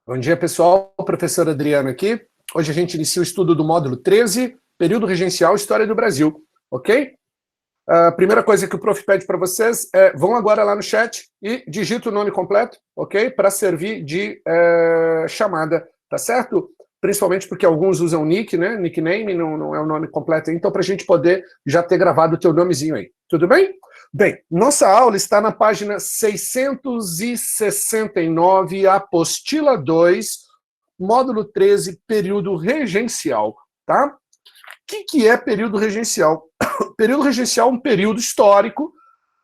Bom dia, pessoal. Professor Adriano aqui. Hoje a gente inicia o estudo do módulo 13, período regencial, História do Brasil, ok? A primeira coisa que o prof pede para vocês é, vão agora lá no chat e digita o nome completo, ok? Para servir de chamada, tá certo? Principalmente porque alguns usam nick, né? Nickname não é o nome completo, então para a gente poder já ter gravado o teu nomezinho aí. Tudo bem? Bem, nossa aula está na página 669, apostila 2, módulo 13, período regencial, tá? O que é período regencial? Período regencial é um período histórico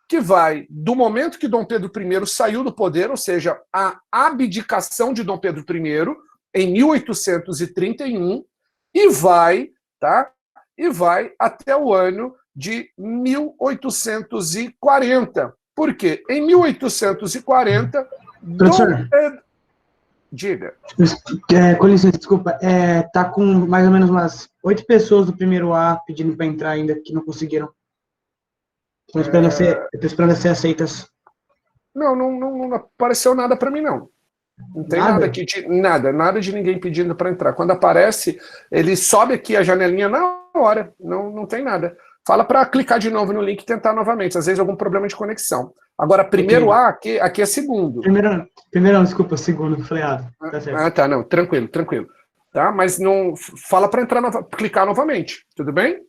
que vai do momento que Dom Pedro I saiu do poder, ou seja, a abdicação de Dom Pedro I, em 1831, e vai, tá? E vai até o ano de 1840. Por quê? Em 1840, Dom Professor, Pedro... Diga. com licença, desculpa, tá com mais ou menos umas 8 pessoas do primeiro A pedindo para entrar ainda, que não conseguiram. Estou esperando ser aceitas. Não apareceu nada para mim, não. Não tem Nada? nada aqui de nada de ninguém pedindo para entrar. Quando aparece, ele sobe aqui a janelinha na hora, não tem nada. Fala para clicar de novo no link e tentar novamente, às vezes algum problema de conexão. Agora, primeiro Okay. A, aqui é segundo. Primeiro não, desculpa, segundo, falei errado. Tá certo. Tá, não, tranquilo. Tá? Mas não fala para entrar, clicar novamente, tudo bem?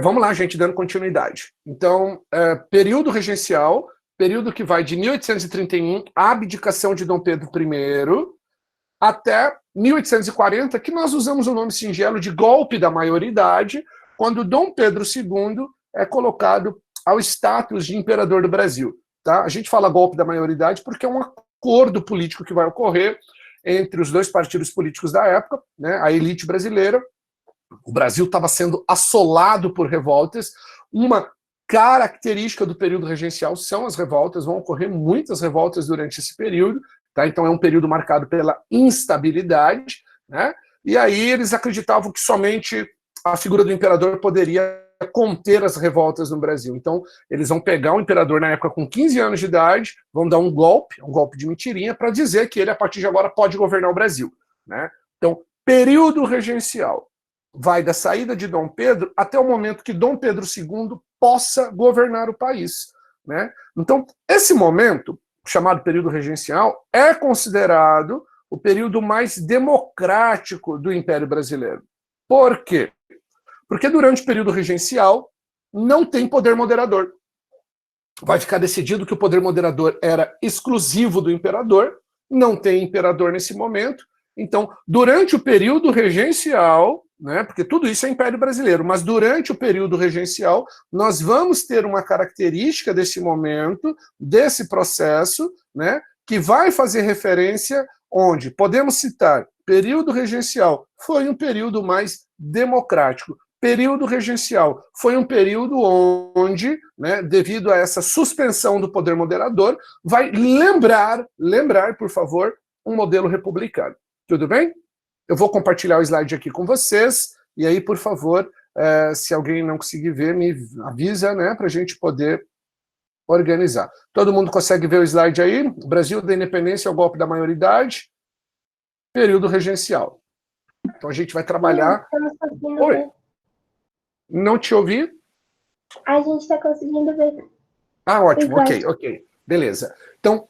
Vamos lá, gente, dando continuidade. Então, período regencial, período que vai de 1831, a abdicação de Dom Pedro I, até 1840, que nós usamos o nome singelo de golpe da maioridade, quando Dom Pedro II é colocado ao status de imperador do Brasil. Tá? A gente fala golpe da maioridade porque é um acordo político que vai ocorrer entre os dois partidos políticos da época, né, a elite brasileira. O Brasil estava sendo assolado por revoltas. Uma característica do período regencial são as revoltas, vão ocorrer muitas revoltas durante esse período, tá? Então é um período marcado pela instabilidade, né? E aí eles acreditavam que somente a figura do imperador poderia conter as revoltas no Brasil. Então eles vão pegar o imperador na época com 15 anos de idade, vão dar um golpe de mentirinha, para dizer que ele, a partir de agora, pode governar o Brasil, né? Então, período regencial vai da saída de Dom Pedro até o momento que Dom Pedro II possa governar o país, né? Então, esse momento, chamado período regencial, é considerado o período mais democrático do Império Brasileiro. Por quê? Porque durante o período regencial não tem poder moderador. Vai ficar decidido que o poder moderador era exclusivo do imperador, não tem imperador nesse momento. Então, durante o período regencial, né, porque tudo isso é Império Brasileiro, mas durante o período regencial, nós vamos ter uma característica desse momento, desse processo, né, que vai fazer referência onde podemos citar período regencial foi um período mais democrático. Período regencial foi um período onde, né, devido a essa suspensão do poder moderador, vai lembrar, por favor, um modelo republicano. Tudo bem? Eu vou compartilhar o slide aqui com vocês, e aí, por favor, se alguém não conseguir ver, me avisa, né, para a gente poder organizar. Todo mundo consegue ver o slide aí? Brasil da Independência ao golpe da maioridade, período regencial. Então a gente vai trabalhar... Oi? Não te ouvi? A gente está conseguindo ver. Ah, ótimo, ok. Beleza. Então,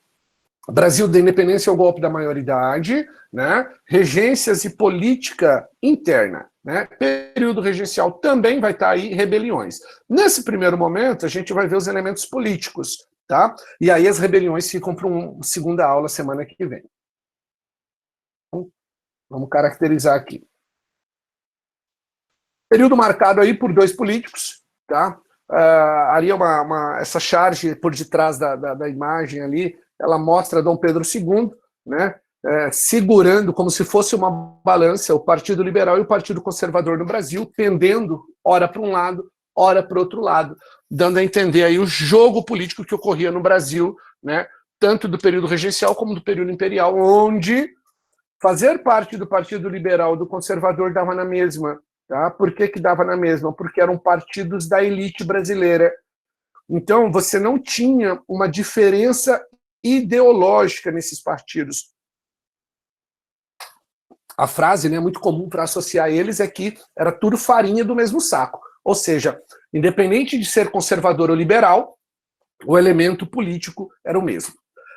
Brasil da Independência ao golpe da maioridade, né? Regências e política interna, né? Período regencial também vai estar aí, rebeliões. Nesse primeiro momento, a gente vai ver os elementos políticos, tá? E aí as rebeliões ficam para uma segunda aula semana que vem. Então, vamos caracterizar aqui. Período marcado aí por dois políticos, tá? Ali essa charge por detrás da imagem ali, ela mostra Dom Pedro II, né, segurando como se fosse uma balança o Partido Liberal e o Partido Conservador no Brasil, pendendo ora para um lado, ora para o outro lado, dando a entender aí o jogo político que ocorria no Brasil, né, tanto do período regencial como do período imperial, onde fazer parte do Partido Liberal e do Conservador dava na mesma. Tá? Por que dava na mesma? Porque eram partidos da elite brasileira. Então, você não tinha uma diferença ideológica nesses partidos. a frase, né, muito comum para associar eles é que era tudo farinha do mesmo saco. Ou seja, independente de ser conservador ou liberal, o elemento político era o mesmo.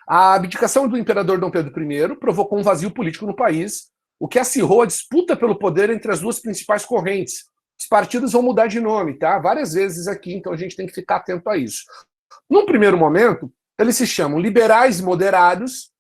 A abdicação do imperador Dom Pedro I provocou um vazio político no país, o que acirrou a disputa pelo poder entre as duas principais correntes. Os partidos vão mudar de nome, tá? Várias vezes aqui, então a gente tem que ficar atento a isso. Num primeiro momento, eles se chamam liberais moderados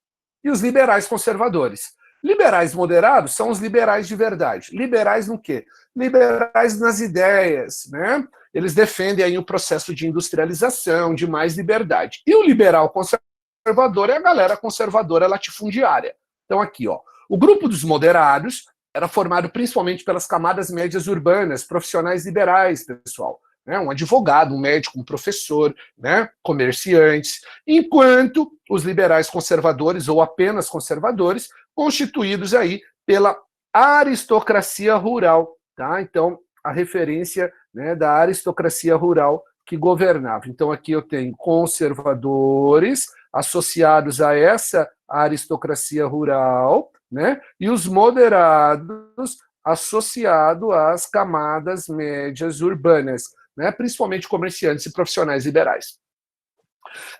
e os liberais conservadores. Liberais moderados são os liberais de verdade. Liberais no quê? Liberais nas ideias, né? Eles defendem aí o processo de industrialização, de mais liberdade. E o liberal conservador é a galera conservadora latifundiária. Então aqui, ó, o grupo dos moderados era formado principalmente pelas camadas médias urbanas, profissionais liberais, pessoal. Né? Um advogado, um médico, um professor, né? Comerciantes, enquanto os liberais conservadores, ou apenas conservadores, constituídos aí pela aristocracia rural. Tá? Então, a referência, né, da aristocracia rural que governava. Então, aqui eu tenho conservadores associados a essa aristocracia rural, né, e os moderados associados às camadas médias urbanas, né, principalmente comerciantes e profissionais liberais.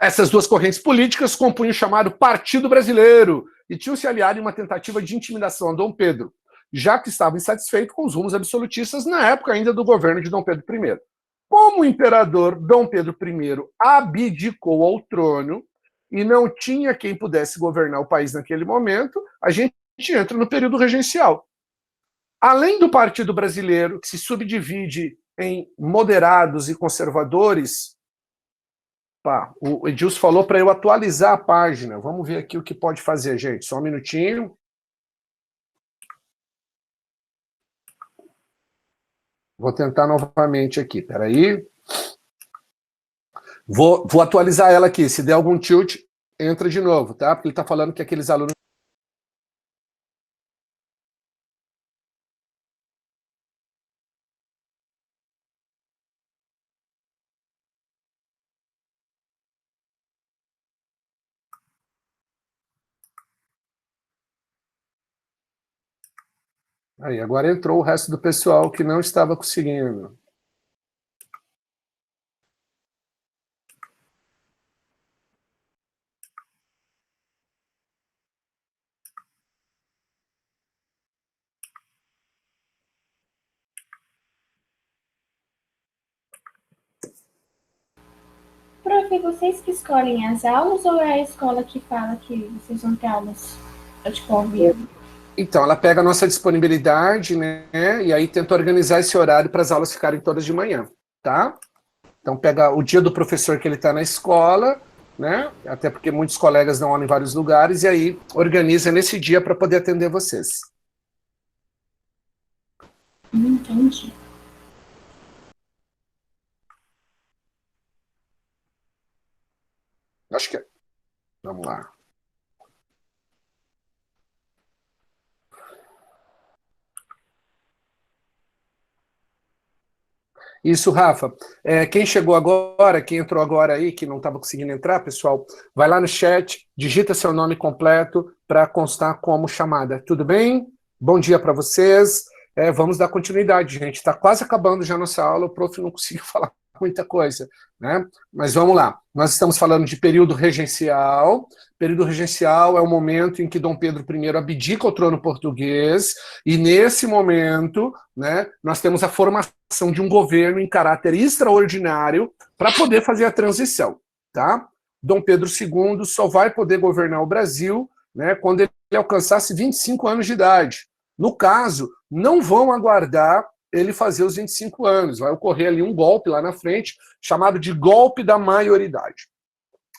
Essas duas correntes políticas compunham o chamado Partido Brasileiro e tinham se aliado em uma tentativa de intimidação a Dom Pedro, já que estava insatisfeito com os rumos absolutistas na época ainda do governo de Dom Pedro I. Como o imperador Dom Pedro I abdicou ao trono e não tinha quem pudesse governar o país naquele momento, a gente entra no período regencial. Além do Partido Brasileiro, que se subdivide em moderados e conservadores, o Edilson falou para eu atualizar a página. Vamos ver aqui o que pode fazer, gente. Só um minutinho. Vou tentar novamente aqui, peraí. Vou atualizar ela aqui. Se der algum tilt, entra de novo, tá? Porque ele está falando que aqueles alunos... Aí, agora entrou o resto do pessoal que não estava conseguindo. Prof, vocês que escolhem as aulas ou é a escola que fala que vocês vão ter aulas, tipo, ao vivo? Então, ela pega a nossa disponibilidade, né, e aí tenta organizar esse horário para as aulas ficarem todas de manhã, tá? Então, pega o dia do professor que ele está na escola, né, até porque muitos colegas dão aula em vários lugares, e aí organiza nesse dia para poder atender vocês. Entendi. Acho que é. Vamos lá. Isso, Rafa. Quem chegou agora, quem entrou agora aí, que não estava conseguindo entrar, pessoal, vai lá no chat, digita seu nome completo para constar como chamada. Tudo bem? Bom dia para vocês. Vamos dar continuidade, gente. Está quase acabando já a nossa aula, o prof não conseguiu falar muita coisa, né? Mas vamos lá. Nós estamos falando de período regencial. Período regencial é o momento em que Dom Pedro I abdica o trono português, e nesse momento, né, nós temos a formação de um governo em caráter extraordinário para poder fazer a transição, tá? Dom Pedro II só vai poder governar o Brasil, né, quando ele alcançasse 25 anos de idade. No caso, não vão aguardar ele fazer os 25 anos. Vai ocorrer ali um golpe lá na frente, chamado de golpe da maioridade.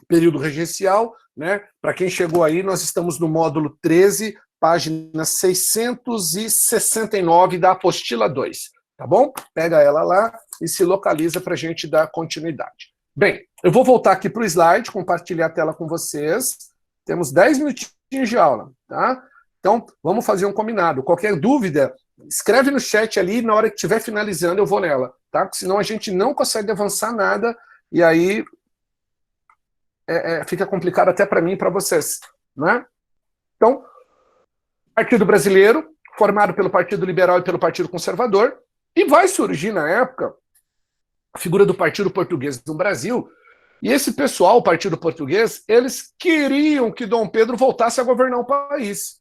Período regencial, né? Para quem chegou aí, nós estamos no módulo 13, página 669 da apostila 2, tá bom? Pega ela lá e se localiza para a gente dar continuidade. Bem, eu vou voltar aqui para o slide, compartilhar a tela com vocês. Temos 10 minutinhos de aula, tá? Então, vamos fazer um combinado. Qualquer dúvida, escreve no chat ali, na hora que estiver finalizando eu vou nela, tá? Porque senão a gente não consegue avançar nada, e aí fica complicado até para mim e para vocês, né? Então, Partido Brasileiro, formado pelo Partido Liberal e pelo Partido Conservador, e vai surgir, na época, a figura do Partido Português no Brasil, e esse pessoal, o Partido Português, eles queriam que Dom Pedro voltasse a governar o país.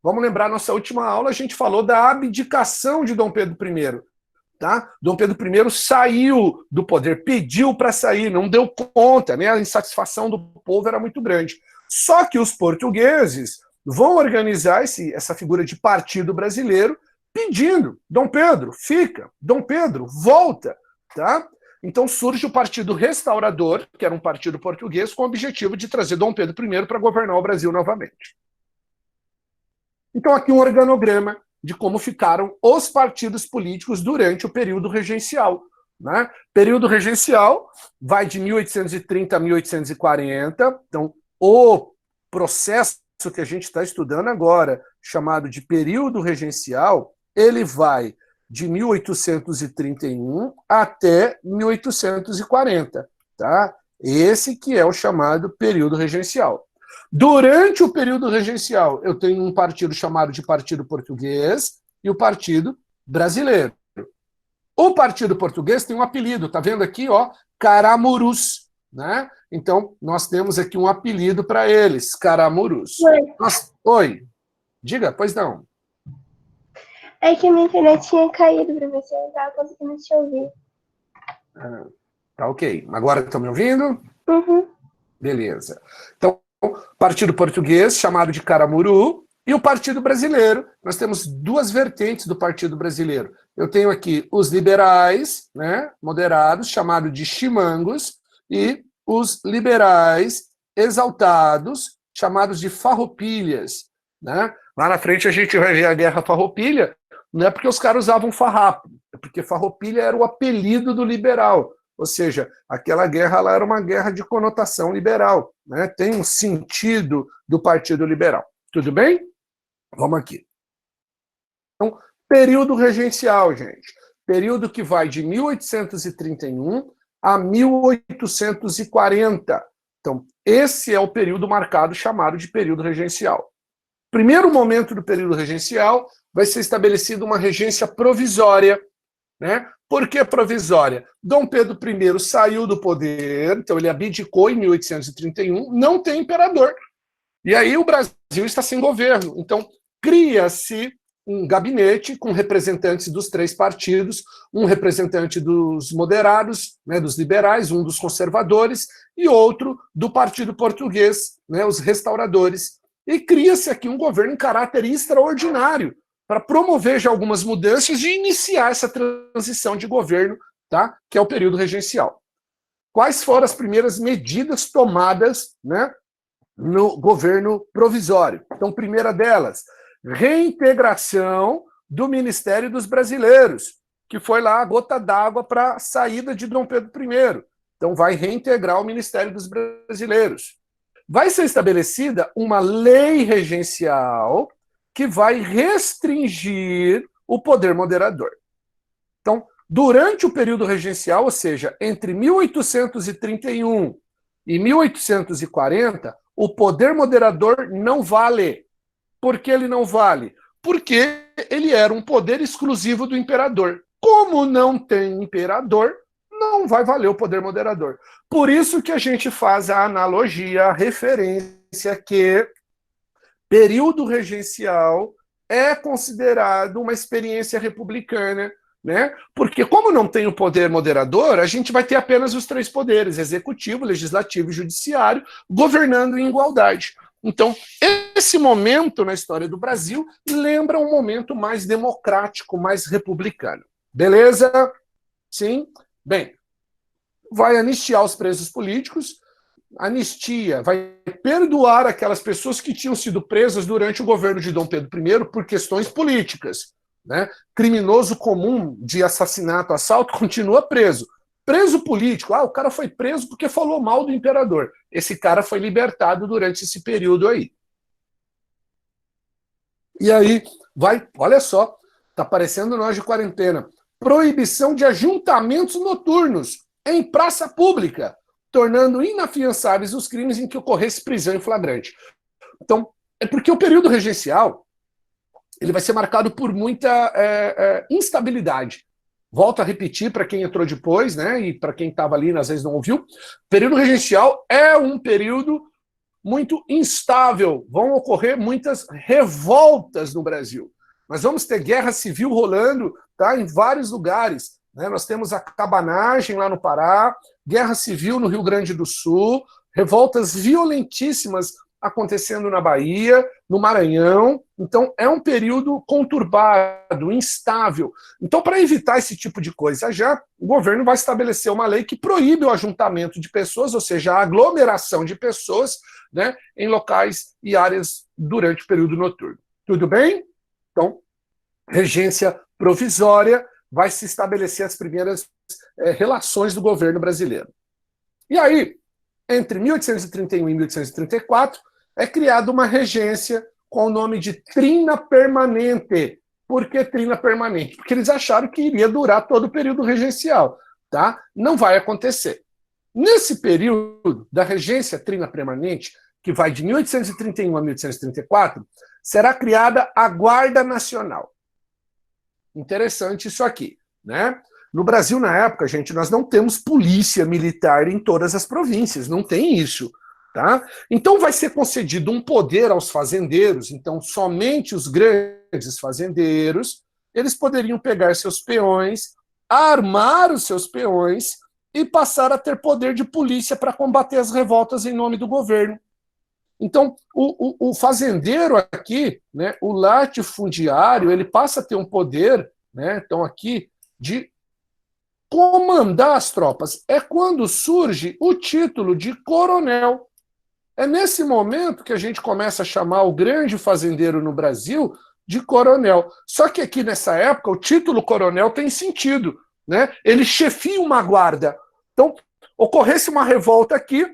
Vamos lembrar, nossa última aula a gente falou da abdicação de Dom Pedro I. Tá? Dom Pedro I saiu do poder, pediu para sair, não deu conta, né? A insatisfação do povo era muito grande. Só que os portugueses vão organizar essa figura de partido brasileiro pedindo, Dom Pedro, fica, Dom Pedro, volta. Tá? Então surge o Partido Restaurador, que era um partido português, com o objetivo de trazer Dom Pedro I para governar o Brasil novamente. Então aqui um organograma de como ficaram os partidos políticos durante o período regencial. Né? Período regencial vai de 1830 a 1840, então o processo que a gente está estudando agora, chamado de período regencial, ele vai de 1831 até 1840. Tá? Esse que é o chamado período regencial. Durante o período regencial, eu tenho um partido chamado de Partido Português e o Partido Brasileiro. O Partido Português tem um apelido, tá vendo aqui, ó, Caramurus, né? Então, nós temos aqui um apelido para eles, Caramurus. Oi, diga, pois não. É que a minha internet tinha caído, professor, eu não estava conseguindo te ouvir. Tá ok. Agora estão me ouvindo? Uhum. Beleza. Então, Partido Português, chamado de Caramuru, e o Partido Brasileiro. Nós temos duas vertentes do Partido Brasileiro. Eu tenho aqui os liberais, né, moderados, chamados de chimangos, e os liberais exaltados, chamados de farroupilhas. Né? Lá na frente a gente vai ver a Guerra Farroupilha, não é porque os caras usavam farrapo, é porque farroupilha era o apelido do liberal. Ou seja, aquela guerra lá era uma guerra de conotação liberal. Né? Tem um sentido do Partido Liberal. Tudo bem? Vamos aqui. Então, período regencial, gente. Período que vai de 1831 a 1840. Então, esse é o período marcado, chamado de período regencial. Primeiro momento do período regencial vai ser estabelecida uma regência provisória. Né? Por que provisória? Dom Pedro I saiu do poder, então ele abdicou em 1831, não tem imperador. E aí o Brasil está sem governo. Então cria-se um gabinete com representantes dos três partidos, um representante dos moderados, né, dos liberais, um dos conservadores e outro do Partido Português, né, os restauradores. E cria-se aqui um governo em caráter extraordinário, para promover já algumas mudanças e iniciar essa transição de governo, tá? Que é o período regencial. Quais foram as primeiras medidas tomadas, né, no governo provisório? Então, primeira delas, reintegração do Ministério dos Brasileiros, que foi lá a gota d'água para a saída de Dom Pedro I. Então, vai reintegrar o Ministério dos Brasileiros. Vai ser estabelecida uma lei regencial que vai restringir o poder moderador. Então, durante o período regencial, ou seja, entre 1831 e 1840, o poder moderador não vale. Por que ele não vale? Porque ele era um poder exclusivo do imperador. Como não tem imperador, não vai valer o poder moderador. Por isso que a gente faz a analogia, a referência que período regencial é considerado uma experiência republicana, né? Porque como não tem o poder moderador, a gente vai ter apenas os três poderes, executivo, legislativo e judiciário, governando em igualdade. Então, esse momento na história do Brasil lembra um momento mais democrático, mais republicano. Beleza? Sim? Bem, vai anistiar os presos políticos, anistia, vai perdoar aquelas pessoas que tinham sido presas durante o governo de Dom Pedro I por questões políticas. Né? Criminoso comum de assassinato, assalto, continua preso. Preso político, o cara foi preso porque falou mal do imperador. Esse cara foi libertado durante esse período aí. E aí, vai, olha só, tá parecendo nós de quarentena. Proibição de ajuntamentos noturnos em praça pública, tornando inafiançáveis os crimes em que ocorresse prisão em flagrante. Então, é porque o período regencial, ele vai ser marcado por muita instabilidade. Volto a repetir para quem entrou depois, né, e para quem estava ali, às vezes não ouviu, período regencial é um período muito instável, vão ocorrer muitas revoltas no Brasil. Nós vamos ter guerra civil rolando, tá, em vários lugares. Né? Nós temos a cabanagem lá no Pará, guerra civil no Rio Grande do Sul, revoltas violentíssimas acontecendo na Bahia, no Maranhão. Então, é um período conturbado, instável. Então, para evitar esse tipo de coisa já, o governo vai estabelecer uma lei que proíbe o ajuntamento de pessoas, ou seja, a aglomeração de pessoas, né, em locais e áreas durante o período noturno. Tudo bem? Então, regência provisória, vai se estabelecer as primeiras relações do governo brasileiro. E aí, entre 1831 e 1834, é criada uma regência com o nome de Trina Permanente. Por que Trina Permanente? Porque eles acharam que iria durar todo o período regencial. Tá? Não vai acontecer. Nesse período da regência Trina Permanente, que vai de 1831 a 1834, será criada a Guarda Nacional. Interessante isso aqui, né? No Brasil, na época, gente, nós não temos polícia militar em todas as províncias, não tem isso, tá? Então vai ser concedido um poder aos fazendeiros, então somente os grandes fazendeiros, eles poderiam pegar seus peões, armar os seus peões e passar a ter poder de polícia para combater as revoltas em nome do governo. Então, o fazendeiro aqui, né, o latifundiário, ele passa a ter um poder, né, então aqui, de comandar as tropas. É quando surge o título de coronel. É nesse momento que a gente começa a chamar o grande fazendeiro no Brasil de coronel. Só que aqui nessa época, o título coronel tem sentido, né? Ele chefia uma guarda. Então, ocorresse uma revolta aqui,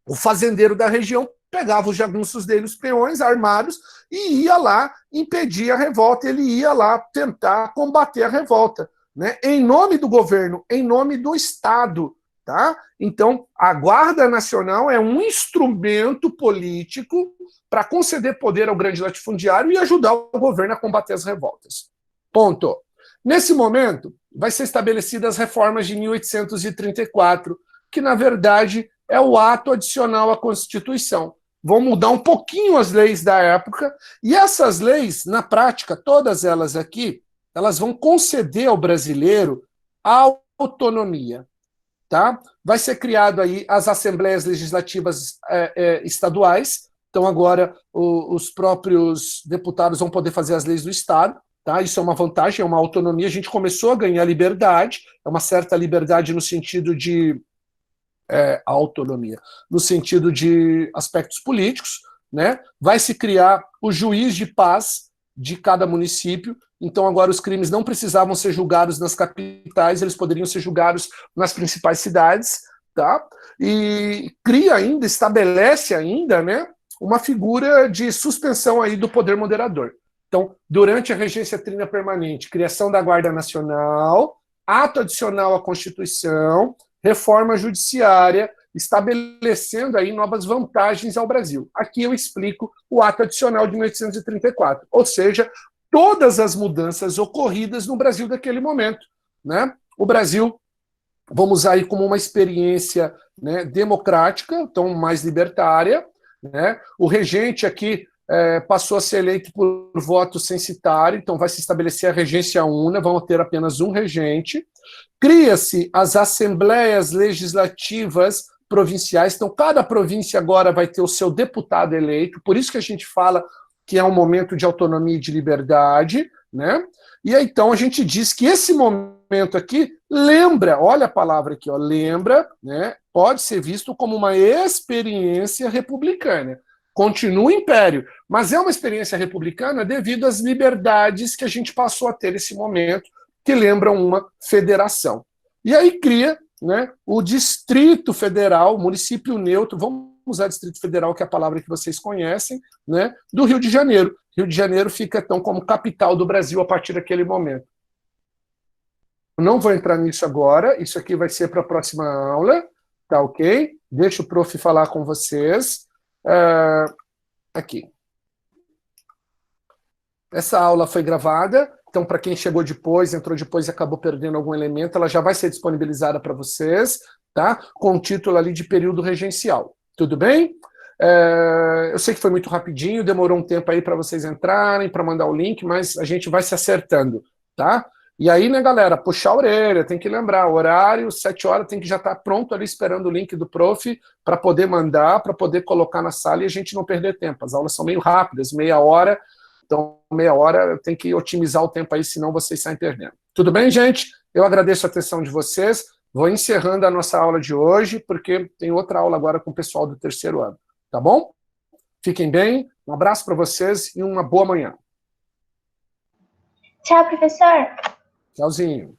o fazendeiro da região pegava os jagunços dele, os peões armados, e ia lá impedir a revolta, ele ia lá tentar combater a revolta, né? Em nome do governo, em nome do Estado. Tá? Então, a Guarda Nacional é um instrumento político para conceder poder ao grande latifundiário e ajudar o governo a combater as revoltas. Ponto. Nesse momento, vai ser estabelecidas as reformas de 1834, que, na verdade, é o ato adicional à Constituição. Vão mudar um pouquinho as leis da época, e essas leis, na prática, todas elas aqui, elas vão conceder ao brasileiro autonomia. Tá? Vai ser criado aí as assembleias legislativas estaduais, então agora os próprios deputados vão poder fazer as leis do Estado, tá? Isso é uma vantagem, é uma autonomia, a gente começou a ganhar liberdade, é uma certa liberdade no sentido de autonomia, no sentido de aspectos políticos, né? Vai se criar o juiz de paz de cada município, então agora os crimes não precisavam ser julgados nas capitais, eles poderiam ser julgados nas principais cidades, tá? E cria ainda, estabelece ainda, né, uma figura de suspensão aí do poder moderador. Então, durante a regência trina permanente, criação da Guarda Nacional, ato adicional à Constituição, reforma judiciária, estabelecendo aí novas vantagens ao Brasil. Aqui eu explico o ato adicional de 1834, ou seja, todas as mudanças ocorridas no Brasil daquele momento, né? O Brasil, vamos usar aí como uma experiência, né, democrática, então mais libertária, né? O regente aqui passou a ser eleito por voto censitário, então vai se estabelecer a regência una, vão ter apenas um regente. Cria-se as assembleias legislativas provinciais, então cada província agora vai ter o seu deputado eleito, por isso que a gente fala que é um momento de autonomia e de liberdade, né? E aí, então a gente diz que esse momento aqui lembra, olha a palavra aqui, ó, lembra, né? Pode ser visto como uma experiência republicana. Continua o império, mas é uma experiência republicana devido às liberdades que a gente passou a ter nesse momento, que lembram uma federação. E aí cria, né, o Distrito Federal, município neutro, vamos usar Distrito Federal, que é a palavra que vocês conhecem, né, do Rio de Janeiro. Rio de Janeiro fica, então, como capital do Brasil a partir daquele momento. Eu não vou entrar nisso agora, isso aqui vai ser para a próxima aula, tá ok? Deixa o prof falar com vocês. Aqui. Essa aula foi gravada, então para quem chegou depois, entrou depois e acabou perdendo algum elemento, ela já vai ser disponibilizada para vocês, tá? Com o título ali de período regencial. Tudo bem? Eu sei que foi muito rapidinho, demorou um tempo aí para vocês entrarem, para mandar o link, mas a gente vai se acertando, tá? E aí, né, galera, puxar a orelha, tem que lembrar, horário, 7 horas, tem que já estar pronto ali esperando o link do prof para poder mandar, para poder colocar na sala e a gente não perder tempo. As aulas são meio rápidas, meia hora, então meia hora tem que otimizar o tempo aí, senão vocês saem perdendo. Tudo bem, gente? Eu agradeço a atenção de vocês, vou encerrando a nossa aula de hoje, porque tem outra aula agora com o pessoal do 3º ano, tá bom? Fiquem bem, um abraço para vocês e uma boa manhã. Tchau, professor. Tchauzinho.